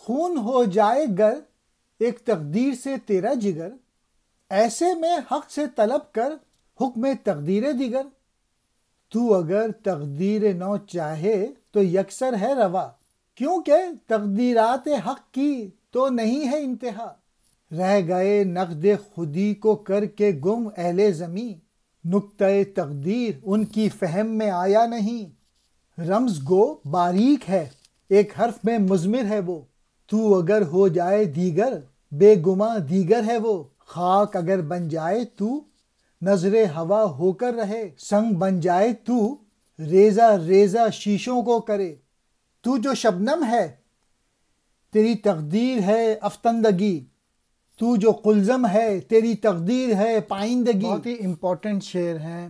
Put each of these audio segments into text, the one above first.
خون ہو جائے گر ایک تقدیر سے تیرا جگر، ایسے میں حق سے طلب کر حکم تقدیر دیگر۔ تو اگر تقدیر نو چاہے تو یکسر ہے روا، کیونکہ تقدیرات حق کی تو نہیں ہے انتہا۔ رہ گئے نقد خودی کو کر کے گم اہل زمیں، نکتہ تقدیر ان کی فہم میں آیا نہیں۔ رمز گو باریک ہے ایک حرف میں مضمر ہے وہ، تو اگر ہو جائے دیگر بے گماں دیگر ہے وہ۔ خاک اگر بن جائے تو نظر ہوا ہو کر رہے، سنگ بن جائے تو ریزہ ریزہ شیشوں کو کرے۔ تو جو شبنم ہے تیری تقدیر ہے افطندگی، تو جو قلزم ہے تیری تقدیر ہے پائندگی۔ بہت ہی امپورٹنٹ شعر ہیں،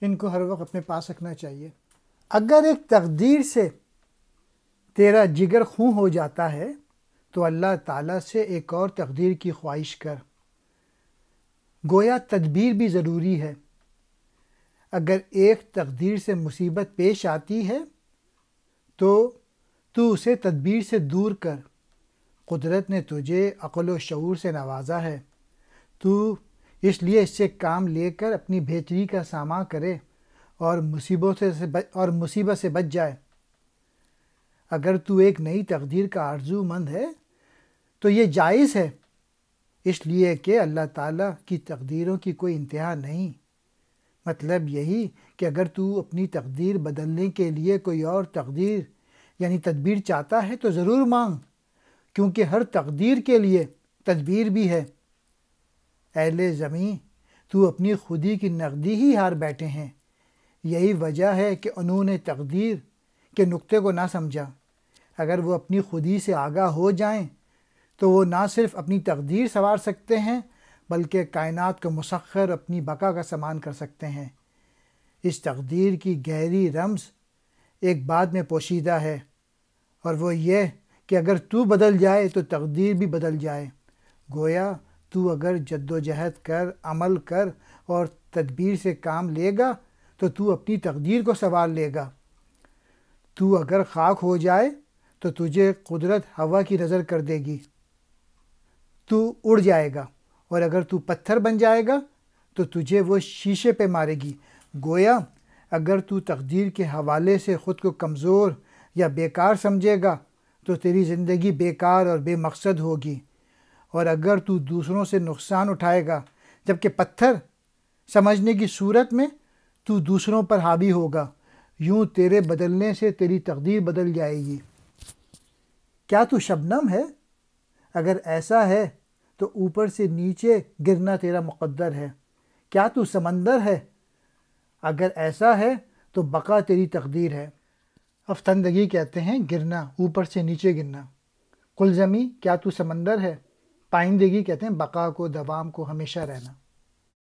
ان کو ہر وقت اپنے پاس رکھنا چاہیے۔ اگر ایک تقدیر سے تیرا جگر خوں ہو جاتا ہے تو اللہ تعالیٰ سے ایک اور تقدیر کی خواہش کر۔ گویا تدبیر بھی ضروری ہے۔ اگر ایک تقدیر سے مصیبت پیش آتی ہے تو اسے تدبیر سے دور کر۔ قدرت نے تجھے عقل و شعور سے نوازا ہے، تو اس لیے اس سے کام لے کر اپنی بہتری کا ساماں کرے اور مصیبت سے بچ جائے۔ اگر تو ایک نئی تقدیر کا آرزو مند ہے تو یہ جائز ہے، اس لیے کہ اللہ تعالیٰ کی تقدیروں کی کوئی انتہا نہیں۔ مطلب یہی کہ اگر تو اپنی تقدیر بدلنے کے لیے کوئی اور تقدیر یعنی تدبیر چاہتا ہے تو ضرور مانگ، کیونکہ ہر تقدیر کے لیے تدبیر بھی ہے۔ اہل زمیں تو اپنی خودی کی نقدی ہی ہار بیٹھے ہیں، یہی وجہ ہے کہ انہوں نے تقدیر کے نقطے کو نہ سمجھا۔ اگر وہ اپنی خودی سے آگاہ ہو جائیں تو وہ نہ صرف اپنی تقدیر سنوار سکتے ہیں بلکہ کائنات کو مسخر اپنی بقا کا سامان کر سکتے ہیں۔ اس تقدیر کی گہری رمز ایک بات میں پوشیدہ ہے، اور وہ یہ کہ اگر تو بدل جائے تو تقدیر بھی بدل جائے۔ گویا تو اگر جد و جہد کر، عمل کر اور تدبیر سے کام لے گا تو اپنی تقدیر کو سنوار لے گا۔ تو اگر خاک ہو جائے تو تجھے قدرت ہوا کی نظر کر دے گی، تو اڑ جائے گا، اور اگر تو پتھر بن جائے گا تو تجھے وہ شیشے پہ مارے گی۔ گویا اگر تو تقدیر کے حوالے سے خود کو کمزور یا بیکار سمجھے گا تو تیری زندگی بیکار اور بے مقصد ہوگی، اور اگر تو دوسروں سے نقصان اٹھائے گا جبکہ پتھر سمجھنے کی صورت میں تو دوسروں پر حاوی ہوگا، یوں تیرے بدلنے سے تیری تقدیر بدل جائے گی۔ کیا تو شبنم ہے؟ اگر ایسا ہے تو اوپر سے نیچے گرنا تیرا مقدر ہے۔ کیا تو سمندر ہے؟ اگر ایسا ہے تو بقا تیری تقدیر ہے۔ افطندگی کہتے ہیں گرنا، اوپر سے نیچے گرنا۔ قلزمی، کیا تو سمندر ہے؟ پائندگی کہتے ہیں بقا کو، دوام کو، ہمیشہ رہنا۔